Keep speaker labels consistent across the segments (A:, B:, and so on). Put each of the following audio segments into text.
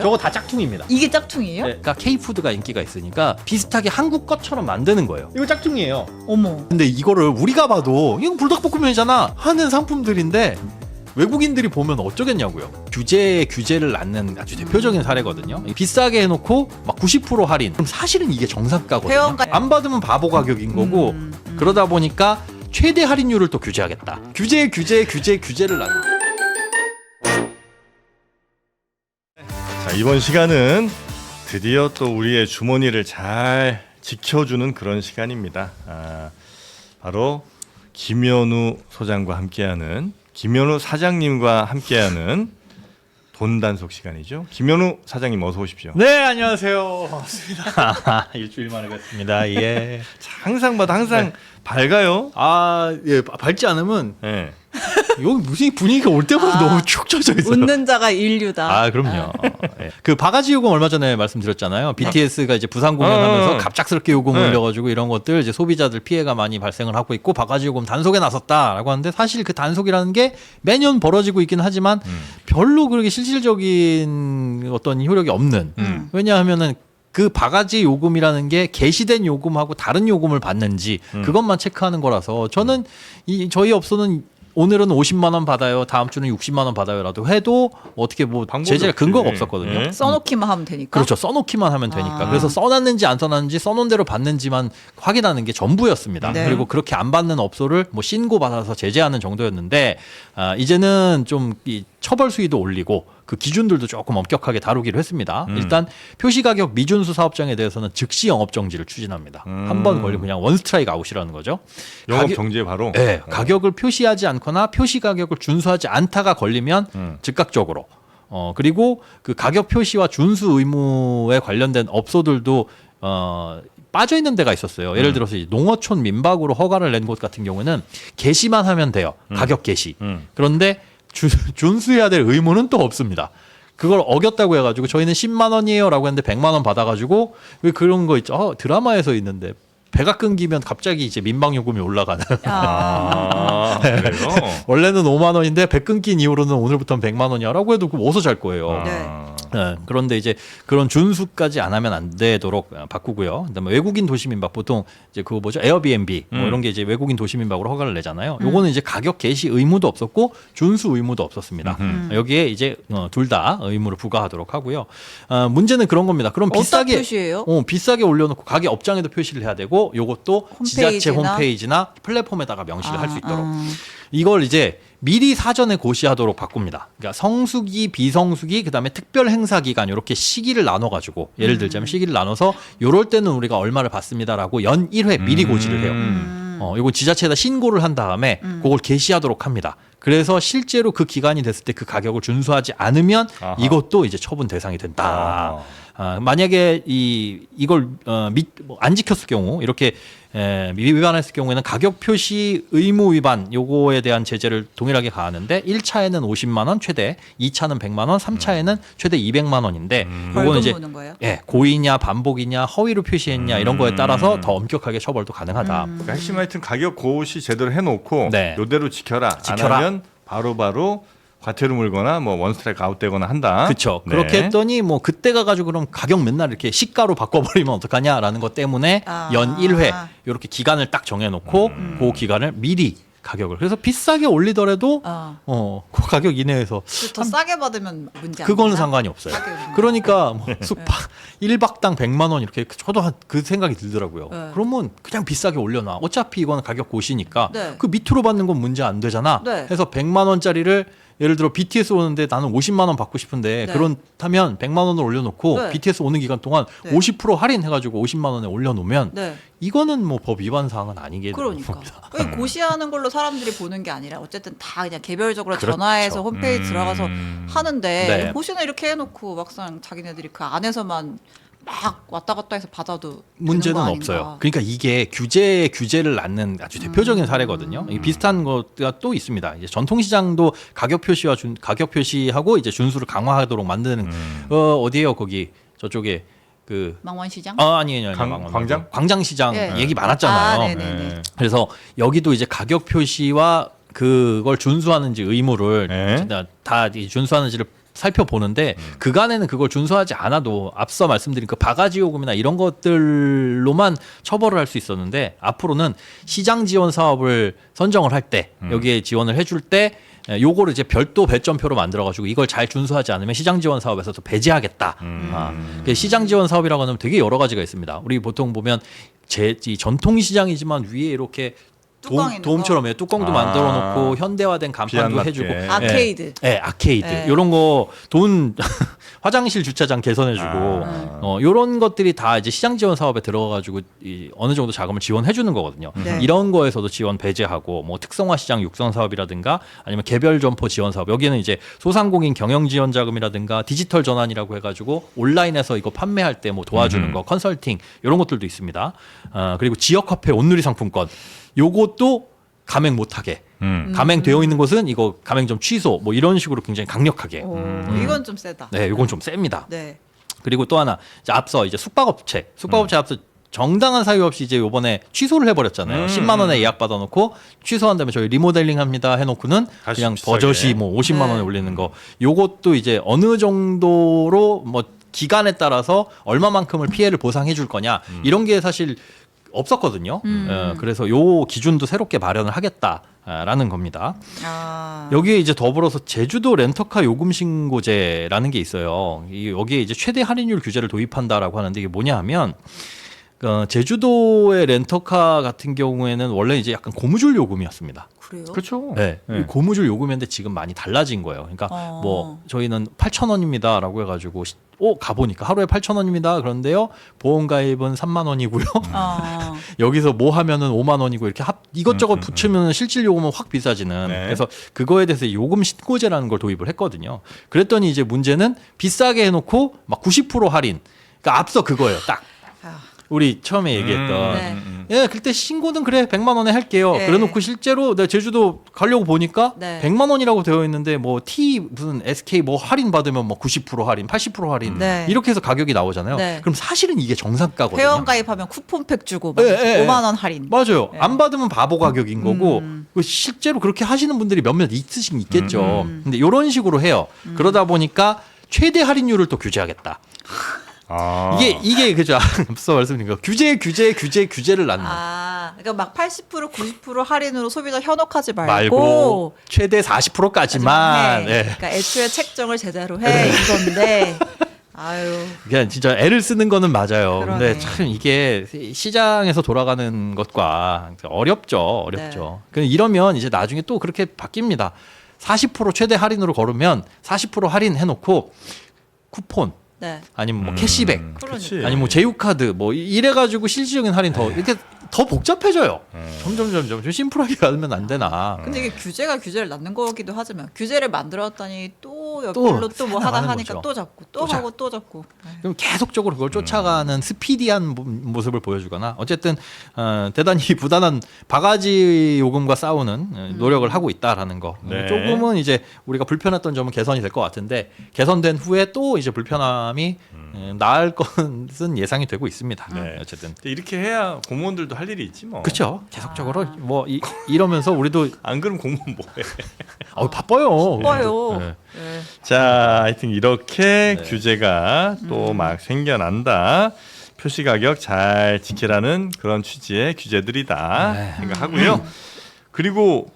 A: 저거 다 짝퉁입니다.
B: 이게 짝퉁이에요?
A: 네, 그러니까 K푸드가 인기가 있으니까 비슷하게 한국 것처럼 만드는 거예요. 이거 짝퉁이에요.
B: 어머.
A: 근데 이거를 우리가 봐도 이건 불닭볶음면이잖아 하는 상품들인데 외국인들이 보면 어쩌겠냐고요. 규제를 낳는 아주 대표적인 사례거든요. 비싸게 해놓고 막 90% 할인. 그럼 사실은 이게 정상가거든요.
B: 회원가-
A: 안 받으면 바보 가격인 거고 그러다 보니까 최대 할인율을 또 규제하겠다. 규제를 낳는.
C: 자, 이번 시간은 드디어 또 우리의 주머니를 잘 지켜주는 그런 시간입니다. 바로 김현우 소장과 함께하는 김현우 사장님과 함께하는 돈 단속 시간이죠. 김현우 사장님 어서 오십시오.
A: 네, 안녕하세요. 반갑습니다. 일주일 만에 뵙습니다. 예.
C: 항상 봐도 항상 밝아요.
A: 예, 밝지 않으면
C: 네.
A: 여기 무슨 분위기가 올 때마다 너무 축 처져 있어요.
B: 웃는 자가 인류다.
A: 그럼요. 예. 그 바가지 요금 얼마 전에 말씀드렸잖아요. BTS가 이제 부산 공연하면서 갑작스럽게 요금을 올려가지고 이런 것들 이제 소비자들 피해가 많이 발생을 하고 있고 바가지 요금 단속에 나섰다라고 하는데 사실 그 단속이라는 게 매년 벌어지고 있긴 하지만 별로 그렇게 실질적인 어떤 효력이 없는. 왜냐하면은 그 바가지 요금이라는 게 게시된 요금하고 다른 요금을 받는지 그것만 체크하는 거라서 저는 저희 업소는 오늘은 50만 원 받아요. 다음 주는 60만 원 받아요라도 해도 어떻게 뭐 제재가 근거가 없었거든요.
C: 네.
B: 써놓기만 하면 되니까.
A: 그렇죠. 써놓기만 하면 되니까. 그래서 써놨는지 안 써놨는지 써놓은 대로 받는지만 확인하는 게 전부였습니다.
B: 네.
A: 그리고 그렇게 안 받는 업소를 뭐 신고받아서 제재하는 정도였는데 이제는 좀 이 처벌 수위도 올리고 그 기준들도 조금 엄격하게 다루기로 했습니다. 일단 표시가격 미준수 사업장에 대해서는 즉시 영업정지를 추진합니다. 한 번 걸리면 그냥 원스트라이크 아웃이라는 거죠.
C: 영업 정지에 바로.
A: 네, 가격을 표시하지 않거나 표시 가격을 준수하지 않다가 걸리면 즉각적으로 그리고 그 가격 표시와 준수 의무에 관련된 업소들도 빠져 있는 데가 있었어요. 예를 들어서 이 농어촌 민박으로 허가를 낸 곳 같은 경우는 게시만 하면 돼요. 가격 게시. 그런데 준수해야 될 의무는 또 없습니다. 그걸 어겼다고 해가지고 저희는 10만 원이에요라고 했는데 100만 원 받아가지고 왜 그런 거 있죠? 드라마에서 있는데 배가 끊기면 갑자기 이제 민방요금이 올라가는.
C: 그래요?
A: 원래는 5만 원인데 배 끊긴 이후로는 오늘부터는 100만 원이야라고 해도 그럼 어디서 잘 거예요.
B: 네.
A: 네, 그런데 이제 그런 준수까지 안 하면 안 되도록 바꾸고요. 그다음에 외국인 도시민박 보통 이제 그거 뭐죠? 에어비앤비 뭐 이런 게 이제 외국인 도시민박으로 허가를 내잖아요. 요거는 이제 가격 게시 의무도 없었고 준수 의무도 없었습니다. 여기에 이제 둘 다 의무를 부과하도록 하고요. 문제는 그런 겁니다. 그럼
B: 어디다
A: 비싸게
B: 표시해요?
A: 비싸게 올려놓고 가게 업장에도 표시를 해야 되고 요것도 지자체
B: 홈페이지나?
A: 홈페이지나 플랫폼에다가 명시를 할 수 있도록 이걸 이제 미리 사전에 고시하도록 바꿉니다. 그러니까 성수기, 비성수기, 그다음에 특별 행사 기간 이렇게 시기를 나눠 가지고 예를 들자면 시기를 나눠서 요럴 때는 우리가 얼마를 받습니다라고 연 1회 미리 고지를 해요. 이거 지자체에다 신고를 한 다음에 그걸 게시하도록 합니다. 그래서 실제로 그 기간이 됐을 때 그 가격을 준수하지 않으면
C: 아하.
A: 이것도 이제 처분 대상이 된다. 만약에 이걸 안 지켰을 경우 이렇게 위반했을 경우에는 가격 표시 의무 위반 요거에 대한 제재를 동일하게 가하는데 1차에는 50만 원 최대, 2차는 100만 원, 3차에는 최대 200만 원인데 요거는
B: 벌금
A: 이제
B: 무는 거예요?
A: 고의냐 반복이냐 허위로 표시했냐 이런 거에 따라서 더 엄격하게 처벌도 가능하다.
C: 그러니까 핵심 하여튼 가격 고시 제대로 해놓고
A: 네.
C: 요대로 지켜라.
A: 지켜라.
C: 안 하면 바로바로 과태료 물거나 뭐 원스트라이크 아웃되거나 한다.
A: 그렇죠.
C: 네.
A: 그렇게 했더니 뭐 그때 가가지고 그럼 가격 맨날 이렇게 시가로 바꿔버리면 어떡하냐라는 것 때문에 연 1회 이렇게 기간을 딱 정해놓고 그 기간을 미리 가격을 그래서 비싸게 올리더라도 그 가격 이내에서
B: 더 싸게 받으면 문제 안
A: 그거는
B: 되나?
A: 상관이 없어요.
B: 싸게 받으면.
A: 그러니까 뭐 숙박 1박당 100만 원 이렇게 저도 그 생각이 들더라고요.
B: 네.
A: 그러면 그냥 비싸게 올려놔. 어차피 이거는 가격 고시니까
B: 네.
A: 그 밑으로 받는 건 문제 안 되잖아.
B: 네.
A: 해서 100만 원짜리를 예를 들어 BTS 오는데 나는 50만 원 받고 싶은데
B: 네.
A: 그렇다면 100만 원을 올려놓고
B: 네.
A: BTS 오는 기간 동안
B: 네.
A: 50% 할인해가지고 50만 원에 올려놓으면
B: 네.
A: 이거는 뭐 법 위반 사항은 아니게
B: 그러니까.
A: 됩니다.
B: 고시하는 걸로 사람들이 보는 게 아니라 어쨌든 다 그냥 개별적으로
A: 그렇죠.
B: 전화해서 홈페이지 들어가서 하는데
A: 네.
B: 고시는 이렇게 해놓고 막상 자기네들이 그 안에서만 막 왔다 갔다 해서 받아도
A: 문제는
B: 되는 거
A: 없어요.
B: 아닌가.
A: 그러니까 이게 규제를 낳는 아주 대표적인 사례거든요. 이 비슷한 거가 또 있습니다. 이제 전통시장도 가격 표시와 가격 표시하고 이제 준수를 강화하도록 만드는 어디에요? 거기 저쪽에 그
B: 망원시장?
A: 아니에요.
C: 광장?
A: 광장시장
B: 네.
A: 얘기 많았잖아요.
B: 네네네.
A: 그래서 여기도 이제 가격 표시와 그걸 준수하는지 의무를
C: 네.
A: 다 준수하는지를 살펴보는데 그간에는 그걸 준수하지 않아도 앞서 말씀드린 그 바가지 요금이나 이런 것들로만 처벌을 할 수 있었는데 앞으로는 시장 지원 사업을 선정을 할 때 여기에 지원을 해줄 때 요거를 이제 별도 배점표로 만들어가지고 이걸 잘 준수하지 않으면 시장 지원 사업에서도 배제하겠다. 시장 지원 사업이라고 하면 되게 여러 가지가 있습니다. 우리 보통 보면 이 전통 시장이지만 위에 이렇게
B: 뚜껑 있는
A: 도움처럼 뚜껑도 만들어 놓고 현대화된 간판도 해주고
B: 아케이드.
A: 아케이드
B: 예.
A: 이런 거 돈 화장실 주차장 개선해주고 이런 것들이 다 이제 시장 지원 사업에 들어가가지고 어느 정도 자금을 지원해주는 거거든요.
B: 네.
A: 이런 거에서도 지원 배제하고 뭐 특성화 시장 육성 사업이라든가 아니면 개별 점포 지원 사업 여기는 이제 소상공인 경영 지원 자금이라든가 디지털 전환이라고 해가지고 온라인에서 이거 판매할 때 뭐 도와주는 거 컨설팅 이런 것들도 있습니다. 그리고 지역 화폐 온누리 상품권 요것도 가맹 못하게 가맹되어 있는 곳은 이거 가맹점 취소 뭐 이런 식으로 굉장히 강력하게
B: 이건 좀 세다.
A: 네, 이건 좀 셉니다.
B: 네.
A: 그리고 또 하나 이제 앞서 이제 숙박업체 앞서 정당한 사유 없이 이제 요번에 취소를 해버렸잖아요. 10만 원에 예약 받아놓고 취소한 다음에 저희 리모델링 합니다 해놓고는
C: 다시
A: 그냥
C: 비싸게.
A: 버젓이 뭐 50만 원에
B: 네.
A: 올리는 거 요것도 이제 어느 정도로 뭐 기간에 따라서 얼마만큼을 피해를 보상해 줄 거냐 이런 게 사실 없었거든요. 그래서 요 기준도 새롭게 마련을 하겠다라는 겁니다. 여기에 이제 더불어서 제주도 렌터카 요금 신고제라는 게 있어요. 여기에 이제 최대 할인율 규제를 도입한다라고 하는데 이게 뭐냐 하면 제주도의 렌터카 같은 경우에는 원래 이제 약간 고무줄 요금이었습니다.
B: 그래요?
C: 그렇죠.
A: 네.
C: 네.
A: 고무줄 요금이었는데 지금 많이 달라진 거예요. 그러니까 뭐 저희는 8,000원입니다라고 해가지고 가보니까 하루에 8,000원입니다. 그런데요 보험 가입은 3만 원이고요. 여기서 뭐 하면은 5만 원이고 이렇게 이것저것 붙이면 실질 요금은 확 비싸지는.
C: 네.
A: 그래서 그거에 대해서 요금 신고제라는 걸 도입을 했거든요. 그랬더니 이제 문제는 비싸게 해놓고 막 90% 할인. 그러니까 앞서 그거예요. 딱. 우리 처음에 얘기했던
B: 네.
A: 예, 그때 신고는 그래 100만 원에 할게요.
B: 네.
A: 그래놓고 실제로 내가 제주도 가려고 보니까
B: 네.
A: 100만 원이라고 되어 있는데 뭐 T 무슨 SK 뭐 할인 받으면 뭐 90% 할인, 80% 할인
B: 네.
A: 이렇게 해서 가격이 나오잖아요.
B: 네.
A: 그럼 사실은 이게 정상가거든요.
B: 회원 가입하면 쿠폰팩 주고 막
A: 예, 예,
B: 5만 원 할인.
A: 맞아요.
B: 네.
A: 안 받으면 바보 가격인 거고 실제로 그렇게 하시는 분들이 몇몇 있겠죠. 근데 이런 식으로 해요. 그러다 보니까 최대 할인율을 또 규제하겠다. 이게 그죠. 앞서 말씀드린 거 규제를 낳는.
B: 그러니까 막 80% 90% 할인으로 소비자 현혹하지 말고,
A: 말고 최대 40%까지만. 네.
B: 그러니까 애초에 책정을 제대로 해 이건데. 아유.
A: 그냥 진짜 애를 쓰는 거는 맞아요.
B: 그러네.
A: 근데 참 이게 시장에서 돌아가는 것과 어렵죠. 근데 이러면 이제 나중에 또 그렇게 바뀝니다. 40% 최대 할인으로 걸으면 40% 할인 해놓고 쿠폰
B: 네.
A: 아니면 뭐 캐시백
C: 그치.
A: 아니면 뭐 제휴카드 뭐 이래가지고 실질적인 할인 더 이렇게 더 복잡해져요. 점점 좀 심플하게 가면 안 되나.
B: 근데 이게 규제가 규제를 낳는 거기도 하지만 규제를 만들었더니 또 옆길로 또 뭐 하다
A: 생각하는
B: 하니까
A: 거죠.
B: 또 잡고 또 하고 또 잡고.
A: 그럼 계속적으로 그걸 쫓아가는 스피디한 모습을 보여주거나 어쨌든 대단히 부단한 바가지 요금과 싸우는 노력을 하고 있다라는 거.
C: 네.
A: 조금은 이제 우리가 불편했던 점은 개선이 될 것 같은데 개선된 후에 또 이제 불편함이 나을 것은 예상이 되고 있습니다.
C: 네.
A: 어쨌든
C: 근데 이렇게 해야 공무원들도 할 일이 있지 뭐.
A: 그렇죠. 계속적으로 뭐 이러면서 우리도
C: 안 그러면 공무원 뭐해?
A: 바빠요.
B: 바빠요.
A: 네.
B: 네.
C: 자, 하여튼 이렇게
A: 네.
C: 규제가 또 막 생겨난다. 표시 가격 잘 지키라는 그런 취지의 규제들이다
A: 네.
C: 생각하고요. 그리고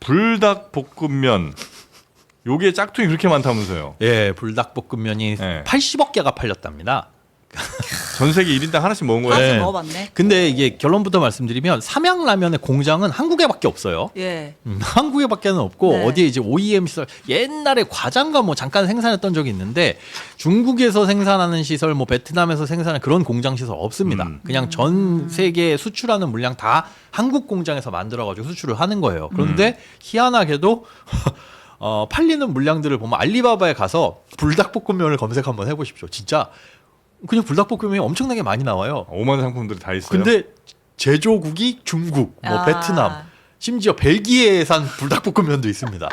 C: 불닭볶음면 요게 짝퉁이 그렇게 많다면서요.
A: 예, 불닭볶음면이
C: 네.
A: 80억 개가 팔렸답니다.
C: 전 세계 1인당 하나씩 먹은 거예요.
B: 하나씩
A: 네.
B: 먹어봤네.
A: 근데 이게 결론부터 말씀드리면 삼양라면의 공장은 한국에밖에 없어요.
B: 예.
A: 한국에밖에는 없고
B: 네.
A: 어디에 이제 OEM 시설 옛날에 과장가 뭐 잠깐 생산했던 적이 있는데 중국에서 생산하는 시설 뭐 베트남에서 생산하는 그런 공장 시설 없습니다. 그냥 전 세계에 수출하는 물량 다 한국 공장에서 만들어 가지고 수출을 하는 거예요. 그런데 희한하게도 팔리는 물량들을 보면 알리바바에 가서 불닭볶음면을 검색 한번 해보십시오. 진짜 그냥 불닭볶음면이 엄청나게 많이 나와요.
C: 5만 상품들이 다 있어요.
A: 근데 제조국이 중국, 뭐
B: 아.
A: 베트남, 심지어 벨기에산 불닭볶음면도 있습니다.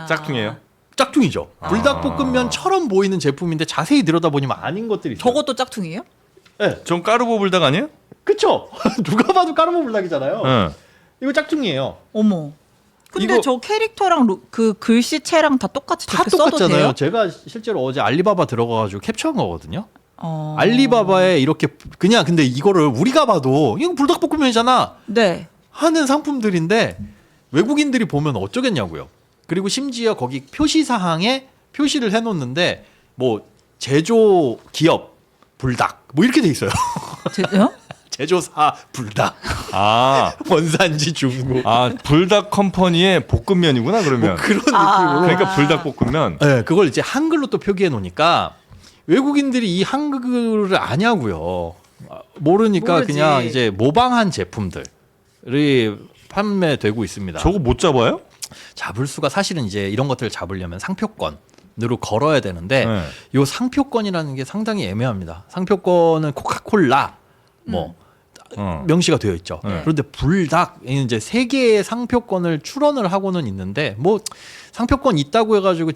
C: 짝퉁이에요.
A: 짝퉁이죠. 불닭볶음면처럼 보이는 제품인데 자세히 들여다보면 아닌 것들이 있어요.
B: 저것도 짝퉁이에요?
A: 네.
C: 전 까르보 불닭 아니에요?
A: 그쵸? 누가 봐도 까르보 불닭이잖아요.
C: 응.
A: 이거 짝퉁이에요.
B: 어머. 근데
C: 이거
B: 저 캐릭터랑 그 글씨체랑 다 똑같이
A: 다
B: 저렇게 써도
A: 똑같잖아요.
B: 돼요?
A: 제가 실제로 어제 알리바바 들어가가지고 캡처한 거거든요.
B: 어...
A: 알리바바에 이렇게 그냥 근데 이거를 우리가 봐도 이거 불닭볶음면이잖아
B: 네.
A: 하는 상품들인데 외국인들이 보면 어쩌겠냐고요. 그리고 심지어 거기 표시 사항에 표시를 해놓는데 뭐 제조 기업 불닭 뭐 이렇게 돼 있어요.
B: 어?
A: 제조사 불닭
C: 아,
A: 원산지 중국
C: 불닭 컴퍼니의 볶음면이구나 그러면.
A: 그런
B: 아.
A: 느낌으로.
C: 그러니까 불닭볶음면.
A: 네, 그걸 이제 한글로 또 표기해 놓으니까 외국인들이 이 한글을 아냐고요. 모르니까
B: 모르지.
A: 그냥 이제 모방한 제품들이 판매되고 있습니다.
C: 저거 못 잡아요?
A: 잡을 수가 사실은 이제 이런 것들을 잡으려면 상표권으로 걸어야 되는데
C: 네.
A: 요 상표권이라는 게 상당히 애매합니다. 상표권은 코카콜라 뭐 명시가 되어 있죠.
C: 네.
A: 그런데 불닭 이제 세 개의 상표권을 출원을 하고는 있는데 뭐 상표권 있다고 해가지고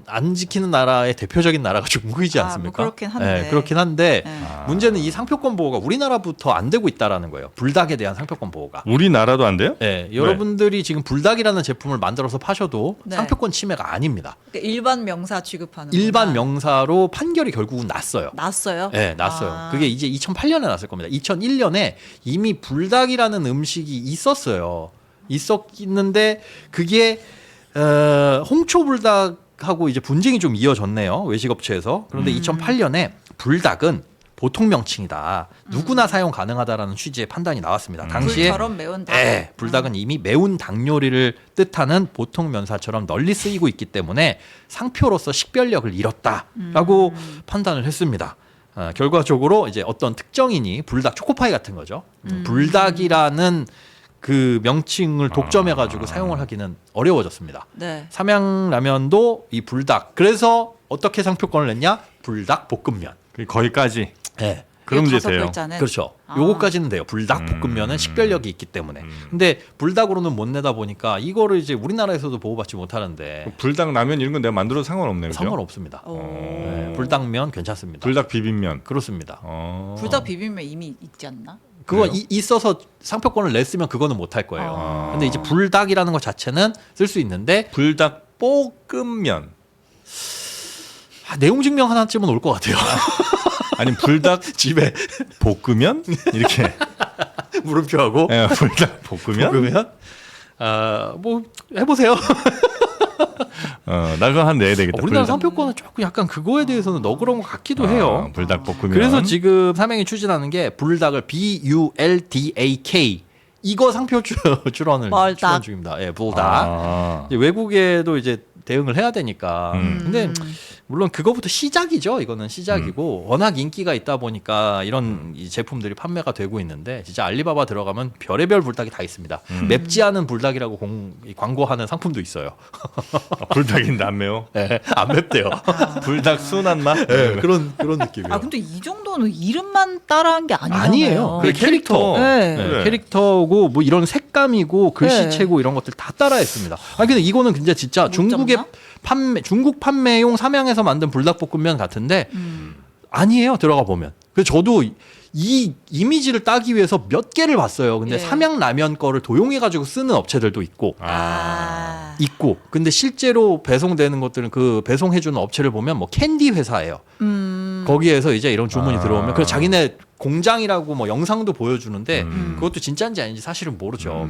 A: 안 지키는 나라의 대표적인 나라가 중국이지
B: 아,
A: 않습니까?
B: 뭐 그렇긴 한데.
A: 네, 그렇긴 한데
B: 네.
A: 문제는 이 상표권 보호가 우리나라부터 안 되고 있다라는 거예요. 불닭에 대한 상표권 보호가.
C: 우리나라도 안 돼요?
A: 네, 여러분들이 지금 불닭이라는 제품을 만들어서 파셔도
B: 네.
A: 상표권 침해가 아닙니다.
B: 그러니까 일반 명사 취급하는
A: 일반 명사로 판결이 결국은 났어요.
B: 났어요?
A: 네, 났어요.
B: 아.
A: 그게 이제 2008년에 났을 겁니다. 2001년에 이미 불닭이라는 음식이 있었는데 그게 홍초불닭하고 이제 분쟁이 좀 이어졌네요. 외식업체에서. 그런데 2008년에 불닭은 보통 명칭이다. 누구나 사용 가능하다라는 취지의 판단이 나왔습니다. 당시에
B: 불처럼 매운 닭.
A: 네, 불닭은 이미 매운 닭 요리를 뜻하는 보통 면사처럼 널리 쓰이고 있기 때문에 상표로서 식별력을 잃었다라고 판단을 했습니다. 결과적으로 이제 어떤 특정인이 불닭 초코파이 같은 거죠. 불닭이라는 그 명칭을 독점해가지고 사용을 하기는 어려워졌습니다.
B: 네.
A: 삼양라면도 이 불닭. 그래서 어떻게 상표권을 냈냐? 불닭 볶음면.
C: 거기까지.
A: 네.
C: 그럼 이제
B: 5
C: 돼요.
B: 글자는
A: 그렇죠.
B: 아.
A: 요거까지는 돼요. 불닭 볶음면은 식별력이 있기 때문에. 근데 불닭으로는 못 내다 보니까 이거를 이제 우리나라에서도 보호받지 못하는데
C: 불닭 라면 이런 건 내가 만들어도 상관없네요. 그죠?
A: 상관없습니다.
B: 오.
A: 네, 불닭면 괜찮습니다.
C: 불닭 비빔면.
A: 그렇습니다.
B: 불닭 비빔면 이미 있지 않나?
A: 그거
C: 그래요?
A: 있어서 상표권을 냈으면 그거는 못 할 거예요.
B: 아.
A: 근데 이제 불닭이라는 것 자체는 쓸 수 있는데
C: 불닭 볶음면.
A: 내용 증명 하나쯤은 올 것 같아요.
C: 아니 불닭
A: 집에
C: 볶으면 이렇게.
A: 물음표하고
C: 예, 불닭 볶으면.
A: 볶으면 뭐 해보세요.
C: 나 그거 한 내야 되겠다.
A: 우리나라
C: 불닭.
A: 상표권은 조금 약간 그거에 대해서는 너그러운 것 같기도 해요.
C: 불닭 볶으면.
A: 그래서 지금 삼양이 추진하는 게 불닭을 BULDAK 이거 상표 출원을
B: 멀닭.
A: 출원 중입니다. 예, 불닭.
C: 아.
A: 이제 외국에도 이제 대응을 해야 되니까.
C: 음.
A: 근데 물론 그거부터 시작이죠. 이거는 시작이고 워낙 인기가 있다 보니까 이런 이 제품들이 판매가 되고 있는데 진짜 알리바바 들어가면 별의별 불닭이 다 있습니다. 맵지 않은 불닭이라고 광고하는 상품도 있어요.
C: 불닭인데 안 매워.
A: 예, 안 맵대요.
C: 불닭 순한 맛.
A: 예, 그런 느낌이에요.
B: 아 근데 이 정도는 이름만 따라한 게 아니잖아요.
A: 아니에요.
C: 그게 캐릭터.
B: 네.
A: 네,
C: 그래.
A: 캐릭터고 뭐 이런 색감이고 글씨체고 이런 것들 다 따라했습니다. 아 근데 이거는 진짜
B: 못
A: 중국의
B: 잡나?
A: 중국 판매용 삼양에서 만든 불닭볶음면 같은데 아니에요. 들어가 보면. 그래서 저도 이 이미지를 따기 위해서 몇 개를 봤어요. 근데
B: 예.
A: 삼양라면 거를 도용해 가지고 쓰는 업체들도 있고
B: 아.
A: 있고. 근데 실제로 배송되는 것들은 그 배송해 주는 업체를 보면 뭐 캔디 회사예요. 거기에서 이제 이런 주문이 들어오면 그래서 자기네 공장이라고 뭐 영상도 보여주는데 그것도 진짜인지 아닌지 사실은 모르죠.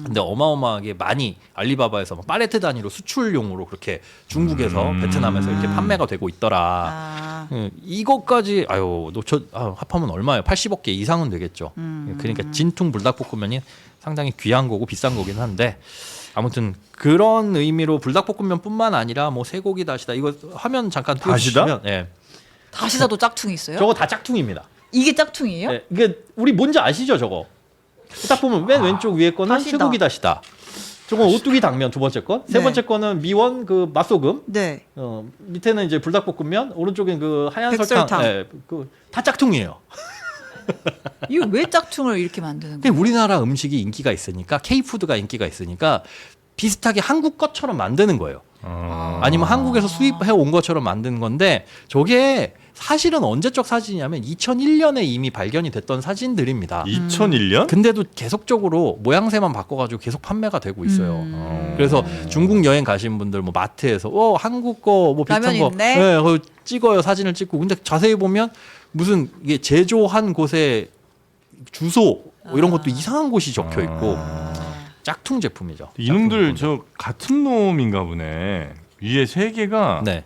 A: 근데 어마어마하게 많이 알리바바에서 막 팔레트 단위로 수출용으로 그렇게 중국에서 베트남에서 이렇게 판매가 되고 있더라.
B: 아.
A: 이것까지 합하면 얼마예요? 80억 개 이상은 되겠죠. 그러니까 진퉁 불닭볶음면이 상당히 귀한 거고 비싼 거긴 한데 아무튼 그런 의미로 불닭볶음면뿐만 아니라 뭐 쇠고기 다시다 이거 화면 잠깐 띄워주시면 예.
B: 다시다도 짝퉁이 있어요?
A: 저거 다 짝퉁입니다.
B: 이게 짝퉁이에요?
A: 예, 이게 우리 뭔지 아시죠 저거? 딱 보면 맨 왼쪽 위에 거는
B: 다시다.
A: 쇠고기 다시다. 저건 오뚜기 당면 두 번째 건, 세
B: 네.
A: 번째 거는 미원 그 맛소금.
B: 네.
A: 밑에는 이제 불닭볶음면, 오른쪽엔 그 하얀
B: 백설탕.
A: 설탕. 예, 그다 짝퉁이에요.
B: 이거 왜 짝퉁을 이렇게 만드는
A: 근데
B: 거예요?
A: 우리나라 음식이 인기가 있으니까 K푸드가 인기가 있으니까 비슷하게 한국 것처럼 만드는 거예요. 아니면 한국에서 수입해 온 것처럼 만드는 건데 저게 사실은 언제적 사진이냐면 2001년에 이미 발견이 됐던 사진들입니다.
C: 2001년?
A: 근데도 계속적으로 모양새만 바꿔가지고 계속 판매가 되고 있어요. 그래서 중국 여행 가신 분들 뭐 마트에서 한국 거 뭐 비슷한
B: 라면
A: 거
B: 있네?
A: 네, 그거 찍어요. 사진을 찍고. 근데 자세히 보면 무슨 이게 제조한 곳의 주소 뭐 이런 것도 이상한 곳이 적혀 있고 짝퉁 제품이죠.
C: 이놈들
A: 짝퉁
C: 저 같은 놈인가 보네. 위에 세 개가
A: 네.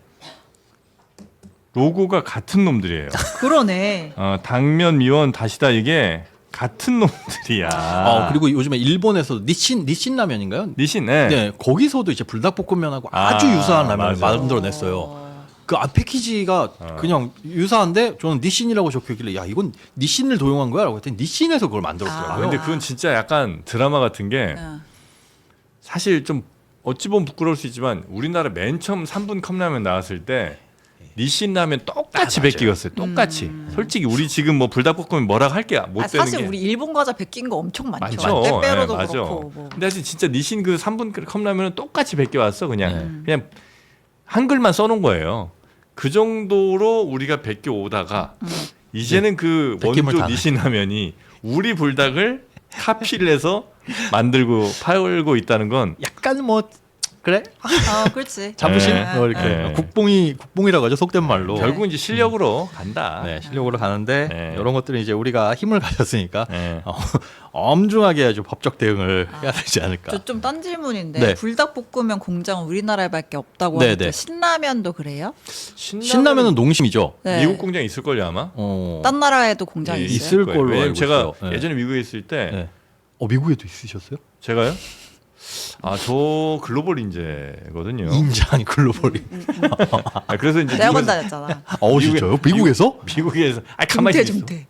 C: 로고가 같은 놈들이에요.
B: 그러네.
C: 당면 미원 다시다 이게 같은 놈들이야.
A: 그리고 요즘에 일본에서 니신 라면인가요?
C: 니신,
A: 네, 거기서도 이제 불닭볶음면하고 아주 유사한 라면을
C: 맞아.
A: 만들어냈어요. 그 앞 패키지가 그냥 유사한데 저는 니신이라고 적혀있길래 야 이건 니신을 도용한 거야? 라고 했더니 니신에서 그걸 만들었더라고요.
C: 근데 그건 진짜 약간 드라마 같은 게 사실 좀 어찌 보면 부끄러울 수 있지만 우리나라 맨 처음 3분 컵라면 나왔을 때 니신 라면 똑같이
A: 맞아요.
C: 베끼었어요. 똑같이. 솔직히 우리 지금 뭐 불닭볶음면 뭐라고 할게 못 되는
B: 사실
C: 게
B: 우리 일본 과자 베낀 거 엄청 많죠.
C: 많죠.
B: 빼빼로도
C: 맞아.
B: 그렇고. 뭐.
C: 근데 사실 진짜 니신 그 3분 컵라면은 똑같이 베껴왔어. 그냥 한글만 써놓은 거예요. 그 정도로 우리가 베껴 오다가 이제는 그
A: 베낌을
C: 원조
A: 다
C: 니신 라면이 우리 불닭을 카피를 해서 만들고 팔고 있다는 건
A: 약간 뭐 그래?
B: 그렇지.
A: 자부심?
C: 네.
A: 뭐 이렇게
C: 네.
A: 국뽕이라고 하죠 속된 말로.
C: 결국 이제 실력으로 간다.
A: 네, 실력으로 가는데
C: 네.
A: 이런 것들은 이제 우리가 힘을 가졌으니까
C: 네.
A: 엄중하게 아주 법적 대응을 해야 되지 않을까.
B: 저 좀 딴 질문인데
A: 네.
B: 불닭볶음면 공장은 우리나라에밖에 없다고
A: 네,
B: 하는데
A: 네.
B: 신라면도 그래요?
A: 신라면은 농심이죠.
B: 네.
C: 미국 공장 있을 걸요 아마.
B: 딴 나라에도 공장이
C: 예,
B: 있어요?
A: 있을
C: 거예요.
A: 걸로
C: 왜냐면
A: 알고
C: 제가
A: 있어요. 네.
C: 예전에 미국에 있을 때
A: 네. 미국에도 있으셨어요?
C: 제가요? 저 글로벌 인재거든요.
A: 인자 아니 글로벌이.
C: 그래서 이제
B: 대학원
C: 미국에서-
B: 다녔잖아.
A: 진짜요? 미국에서?
C: 미국에서 가만히 있어.
B: 중퇴.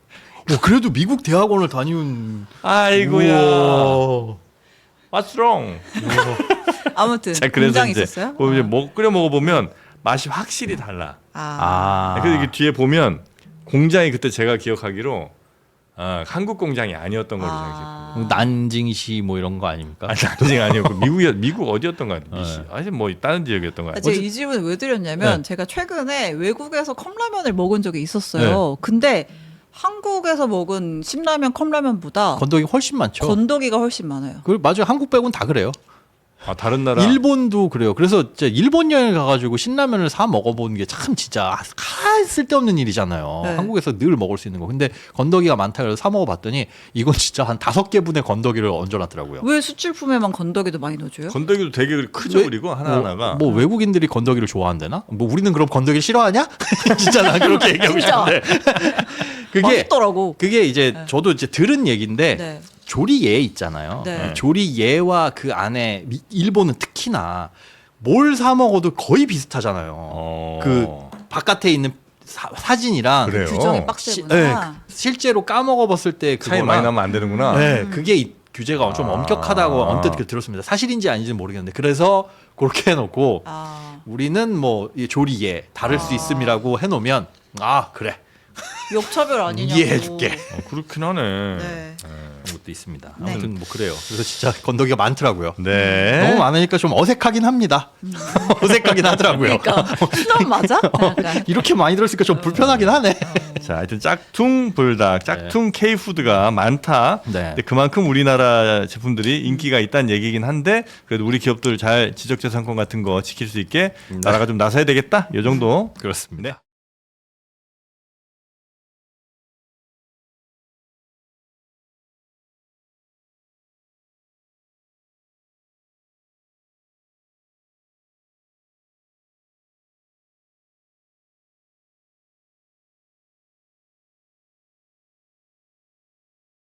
A: 그래도 미국 대학원을 다니는.
C: 아이고야.
A: 우와.
C: What's wrong?
B: 아무튼
C: 자, 그래서
B: 공장
C: 이제
B: 있었어요?
C: 이제 끓여 먹어보면 맛이 확실히 달라. 그래서 이게 뒤에 보면 공장이 그때 제가 기억하기로 한국 공장이 아니었던 걸로 생각해요.
A: 난징시 뭐 이런 거 아닙니까?
C: 난징 아니었고 미국 어디였던 거 같아요. 아니 뭐 다른 지역이었던 거 같아요.
B: 제가 이 질문을 왜 드렸냐면
A: 네.
B: 제가 최근에 외국에서 컵라면을 먹은 적이 있었어요. 근데 한국에서 먹은 신라면 컵라면보다
A: 건더기 훨씬 많죠.
B: 건더기가 훨씬 많아요.
A: 맞아요. 한국 빼고는 다 그래요.
C: 다른 나라
A: 일본도 그래요. 그래서 진짜 일본 여행 가가지고 신라면을 사 먹어보는 게 참 진짜 쓸데없는 일이잖아요.
B: 네.
A: 한국에서 늘 먹을 수 있는 거. 근데 건더기가 많다 그래서 사 먹어봤더니 이건 진짜 한 5개분의 건더기를 얹어놨더라고요.
B: 왜 수출품에만 건더기도 많이 넣어줘요?
C: 건더기도 되게 크죠.
A: 왜-
C: 그리고 하나하나가
A: 뭐 외국인들이 건더기를 좋아한대나? 뭐 우리는 그럼 건더기 싫어하냐? 진짜 난 그렇게 얘기하고
B: 진짜.
A: 싶은데 그게
B: 맛있더라고.
A: 그게 이제 저도 이제 들은 얘기인데
B: 네.
A: 조리예 있잖아요.
B: 네.
A: 조리예와 그 안에 일본은 특히나 뭘 사 먹어도 거의 비슷하잖아요. 그 바깥에 있는 사진이랑
C: 그래요.
B: 규정이
A: 시-
B: 빡세구나.
A: 네, 실제로 까먹어 봤을 때
C: 차이
A: 그거랑
C: 많이 나면 안 되는구나.
A: 네, 그게 규제가 좀 엄격하다고 언뜻 들었습니다. 사실인지 아닌지는 모르겠는데 그래서 그렇게 해놓고 우리는 뭐 이 조리예 다를 수 있음이라고 해놓으면 그래
B: 역차별 아니냐고.
A: 이해해줄게.
C: 그렇긴 하네.
B: 네.
A: 그런 것도 있습니다.
B: 네.
A: 아무튼 뭐 그래요. 그래서 진짜 건더기가 많더라고요.
C: 네.
A: 너무 많으니까 좀 어색하긴 합니다. 어색하긴 하더라고요.
B: 그러니까 신라면 맞아? 약간.
A: 이렇게 많이 들었으니까 좀 불편하긴 하네.
C: 자, 하여튼 짝퉁 불닭, 짝퉁 K푸드가 많다.
A: 네.
C: 근데 그만큼 우리나라 제품들이 인기가 있다는 얘기긴 한데 그래도 우리 기업들 잘 지적재산권 같은 거 지킬 수 있게 나라가 좀 나서야 되겠다. 이 정도.
A: 그렇습니다.
C: 네.